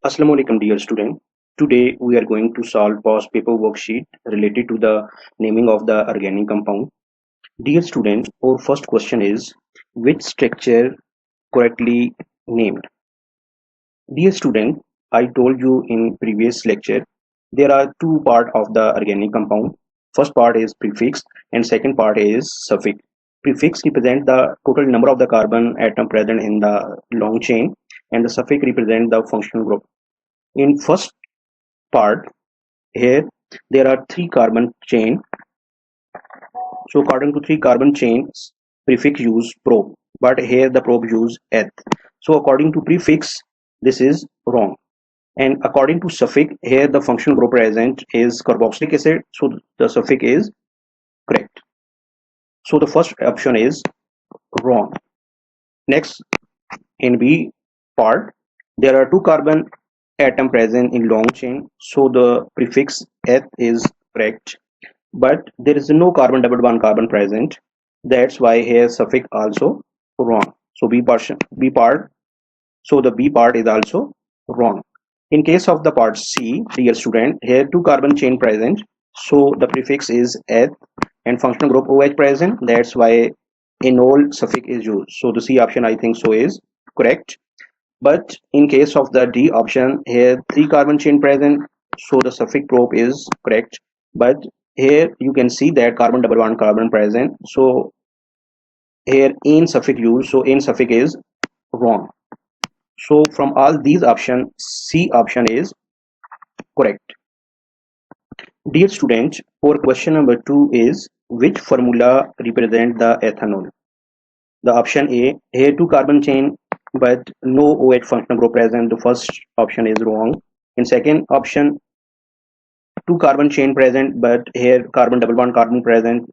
Assalamu alaikum dear student. Today we are going to solve past paper worksheet related to the naming of the organic compound. Dear student, our first question is which structure correctly named? Dear student, I told you in previous lecture there are two parts of the organic compound. First part is prefix and second part is suffix. Prefix represent the total number of the carbon atom present in the long chain and the suffix represent the functional group. In first part, here there are three carbon chain. So according to three carbon chains, prefix use probe, but here the probe use eth. So according to prefix, this is wrong. And according to suffix, here the functional group present is carboxylic acid, so the suffix is correct. So the first option is wrong. Next, in B part, there are two carbon atom present in long chain, so the prefix eth is correct. But there is no carbon double bond carbon present, that's why here suffix also wrong. So so the B part is also wrong. In case of the part C, dear student, here two carbon chain present, so the prefix is eth and functional group OH present, that's why enol suffix is used. So the C option I think so is correct. But in case of the D option, here three carbon chain present, so the suffix probe is correct. But here you can see that carbon double bond carbon present, so here in suffix used, so in suffix is wrong. So from all these options, C option is correct. Dear student, for question number 2 is which formula represent the ethanol? The option A, here two carbon chain but no OH functional group present, the first option is wrong. In second option, two carbon chain present but here carbon double bond carbon present,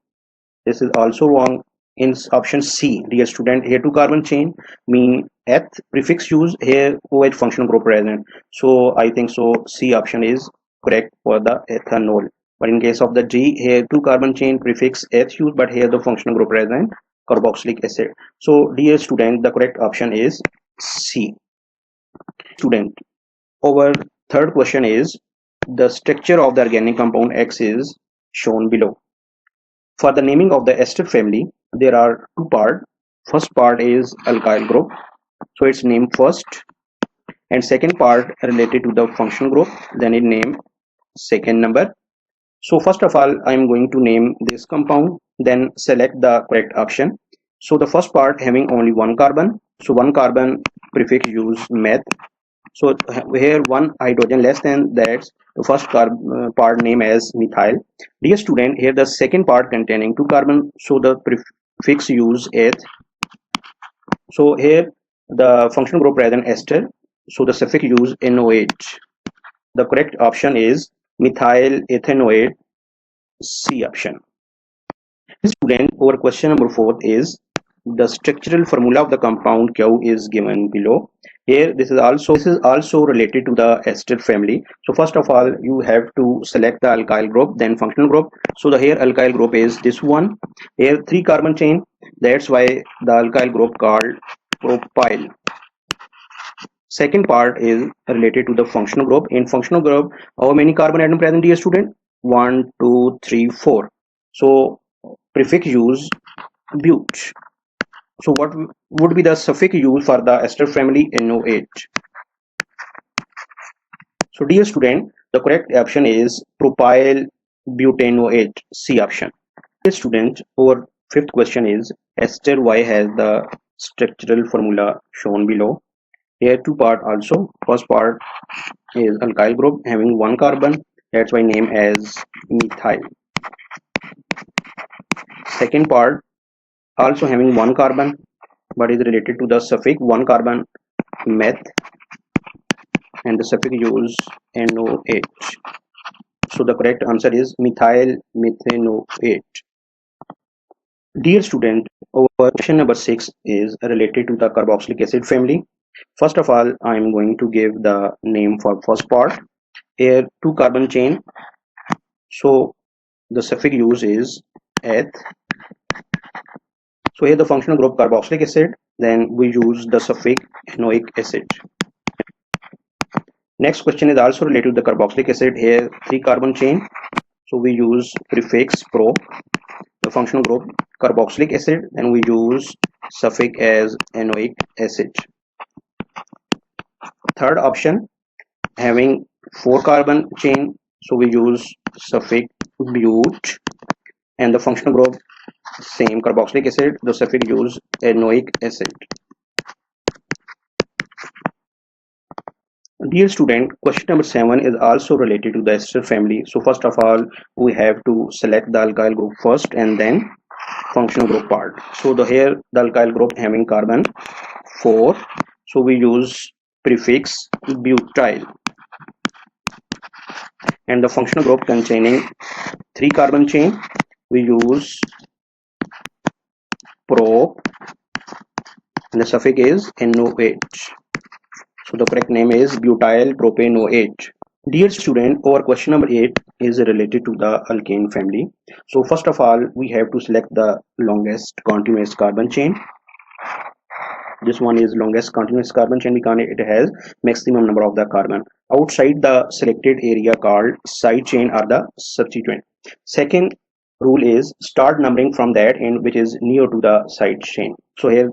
this is also wrong. In option C, dear student, here two carbon chain mean eth prefix use, here OH functional group present, so I think so C option is correct for the ethanol. But in case of the D, here two carbon chain prefix eth use but here the functional group present carboxylic acid. So dear student, the correct option is C. Student, our third question is the structure of the organic compound X is shown below. For the naming of the ester family, there are two parts. First part is alkyl group, so it's named first, and second part related to the functional group, then it name second number. So first of all, I'm going to name this compound, then select the correct option. So the first part having only one carbon, so one carbon prefix use meth. So here one hydrogen less than, that's the first part name as methyl. Dear student, here the second part containing two carbon, so the prefix use eth. So here the functional group present ester, so the suffix use NOH. The correct option is methyl ethanoate, C option. Student, our question number 4 is the structural formula of the compound Q is given below. Here this is also related to the ester family. So first of all, you have to select the alkyl group, then functional group. So the here alkyl group is this one. Here three carbon chain, that's why the alkyl group called propyl. Second part is related to the functional group. In functional group, how many carbon atom present, dear student? 1, 2, 3, 4. So prefix use but. So what would be the suffix used for the ester family? NOH. So dear student, the correct option is propyl butanoate, C option. Dear student, our fifth question is ester Y has the structural formula shown below. Here two part also. First part is alkyl group having one carbon, that's why name as methyl. Second part also having one carbon but is related to the suffix one carbon meth and the suffix use NOH. So the correct answer is methyl methanoate. Dear student, our question number 6 is related to the carboxylic acid family. First of all, I am going to give the name for first part. Here two carbon chain, so the suffix use is eth. So here the functional group carboxylic acid, then we use the suffix enoic acid. Next question is also related to the carboxylic acid. Here 3 carbon chain, so we use prefix pro. The functional group carboxylic acid, and we use suffix as anoic acid. Third option, having 4 carbon chain, so we use suffix but, and the functional group same carboxylic acid, the suffix use anoic acid. Dear student, question number 7 is also related to the ester family. So first of all, we have to select the alkyl group first and then functional group part. So here the alkyl group having carbon 4, so we use prefix butyl, and the functional group containing 3 carbon chain, we use prop, and the suffix is NOH. So the correct name is butyl propanoate. Dear student, our question number 8 is related to the alkane family. So first of all, we have to select the longest continuous carbon chain. This one is longest continuous carbon chain because it has maximum number of the carbon. Outside the selected area called side chain are the substituent. Second rule is start numbering from that end which is near to the side chain. So here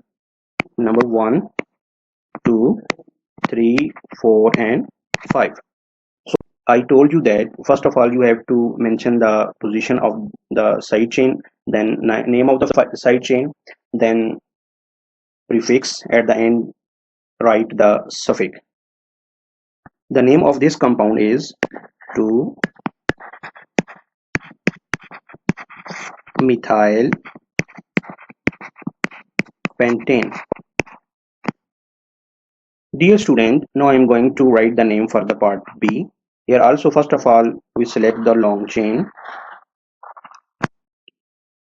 number 1, 2, 3, 4 and 5. So I told you that first of all you have to mention the position of the side chain, then name of the side chain, then prefix at the end, write the suffix. The name of this compound is 2-methyl pentane. Dear student, now I am going to write the name for the part B. Here also first of all we select the long chain.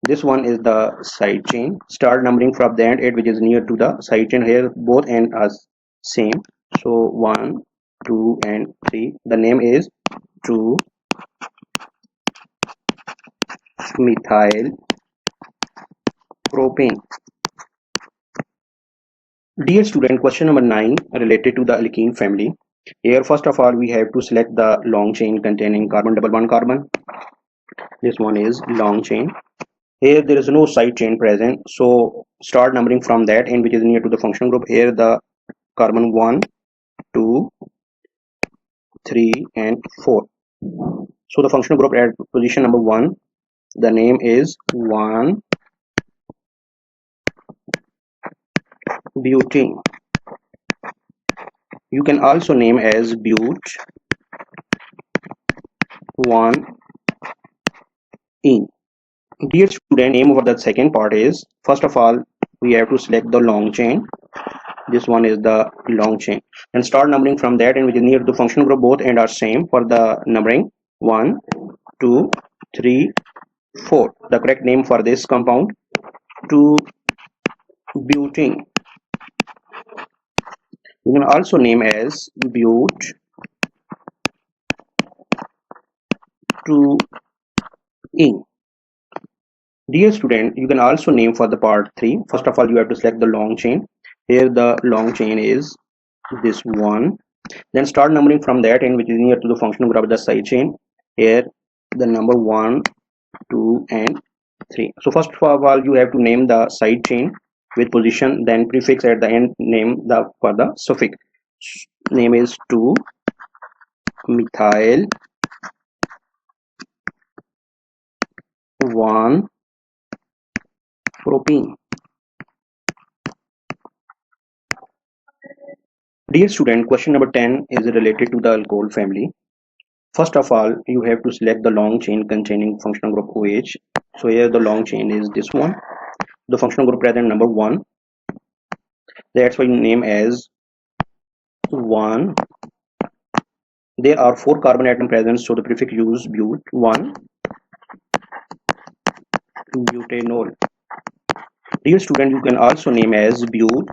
This one is the side chain. Start numbering from the end which is near to the side chain. Here both ends are same. So 1, 2 and 3. The name is 2-methyl propane. Dear student, question number 9 related to the alkene family. Here first of all we have to select the long chain containing carbon double bond carbon. This one is long chain. Here there is no side chain present, so start numbering from that end which is near to the functional group. Here the carbon 1, 2, 3 and 4. So the functional group at position number 1, the name is 1-butene. You can also name as but-1-ene. Dear student, name over the second part is, first of all we have to select the long chain. This one is the long chain, and start numbering from that and which is near to the functional group. Both end are same for the numbering 1, 2, 3, 4. The correct name for this compound 2-butene. You can also name as but-2-ene. Dear student, you can also name for the part 3. First of all you have to select the long chain. Here the long chain is this one, then start numbering from that end which is near to the functional group of the side chain. Here the number 1, 2 and 3. So first of all you have to name the side chain with position, then prefix at the end, name the for the suffix. Name is 2-methyl 1-propene. Dear student, question number 10 is related to the alcohol family. First of all you have to select the long chain containing functional group OH. So here the long chain is this one, the functional group present number 1, that's why you name as 1. There are 4 carbon atom present, so the prefix use but-1-butanol. Dear student, you can also name as but-1-ol.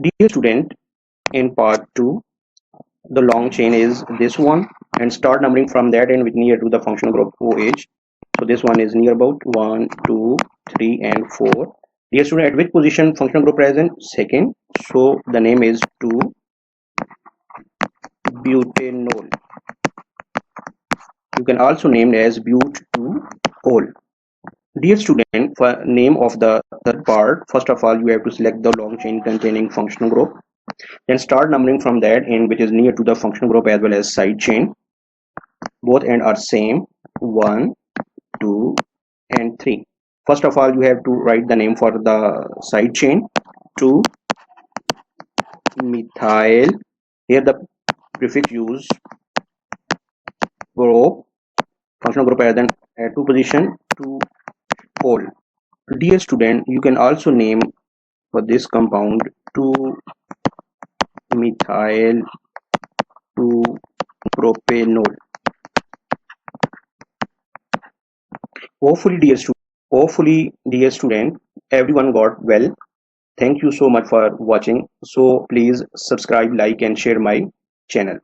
Dear student, in part 2 the long chain is this one, and start numbering from that end with near to the functional group OH. So this one is near about 1, 2, 3 and 4. Dear student, at which position functional group present? Second. So the name is 2-butanol. You can also name it as but2-ol. Dear student, for name of the third part, first of all you have to select the long chain containing functional group. Then start numbering from that end which is near to the functional group as well as side chain. Both end are same, 1, 2 and 3. First of all you have to write the name for the side chain, 2-methyl. Here the prefix use group, functional group as an at 2 position, 2-ol. Dear student, you can also name for this compound 2-methyl 2-propanol. Hopefully dear student, everyone got well. Thank you so much for watching. So please subscribe, like and share my channel.